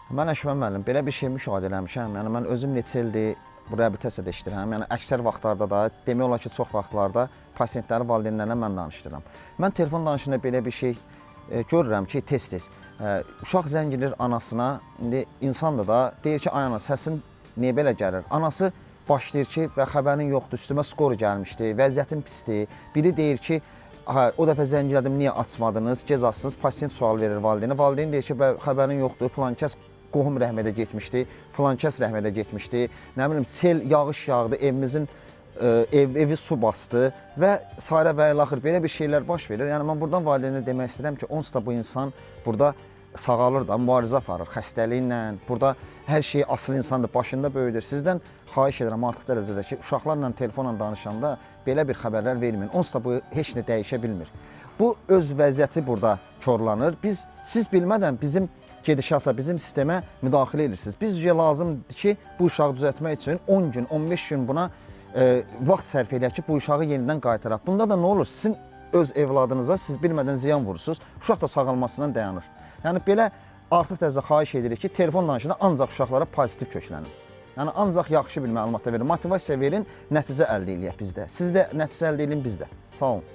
Mən Əşvən müəllim, belə bir şey müşahidə eləmişəm. Yəni mən özüm neçə ildir bu reabilitasiyada işləyirəm. Yəni əksər vaxtlarda da, demək olar ki, çox vaxtlarda pasientləri valideynlərlə mən danışdırıram. Mən telefon danışığında belə bir şey görürəm ki, tez-tez uşaq zəng edir anasına. İndi insan da deyir ki, ay ana, səsin niyə belə gəlir? Anası başlayır ki, və xəbərin yoxdur, üstümə skor gəlmişdi, vəziyyətim pisdir. Biri deyir ki, o dəfə zəng elədim, niyə açmadınız, gec açsınız, pasient sual verir valideynə. Valideyn deyir ki, xəbərin yoxdur, filan kəs qohum rəhmədə getmişdi, filan kəs rəhmədə getmişdi, nə bilim, sel, yağış yağdı, evimizin evi su bastı və sairə və ilaxır belə bir şeylər baş verir. Yəni mən buradan valideynə demək istəyirəm ki, onsuz da bu insan burada sağalır da, mübarizə aparır xəstəliklə. Burada hər şey asıl insandır, başında böyüdür. Sizdən xahiş edirəm artıq dərəcədə ki, uşaqlarla telefonla danışanda belə bir xəbərlər verməyin. Onsuz da bu heç nə dəyişə bilmir. Bu öz vəziyyəti burada korlanır. Siz bilmədən bizim gedişatla bizim sistemə müdaxilə edirsiniz. Bizcə lazımdır ki, bu uşağı düzəltmək üçün 10 gün, 15 gün buna vaxt sərf edək ki, bu uşağı yenidən qaytaraq. Bunda da nə olur? Sizin öz evladınıza siz bilmədən ziyan vurursunuz, uşaq da sağalmasından dayanır. Yəni belə artıq dərəcədə xahiş edirik ki, telefon danışığında ancaq uşaqlara pozitiv köklənin. Yəni ancaq yaxşı bir məlumat da verin, motivasiya verin, nəticə əldə edək bizdə. Siz də nəticə əldə edin bizdə. Sağ olun.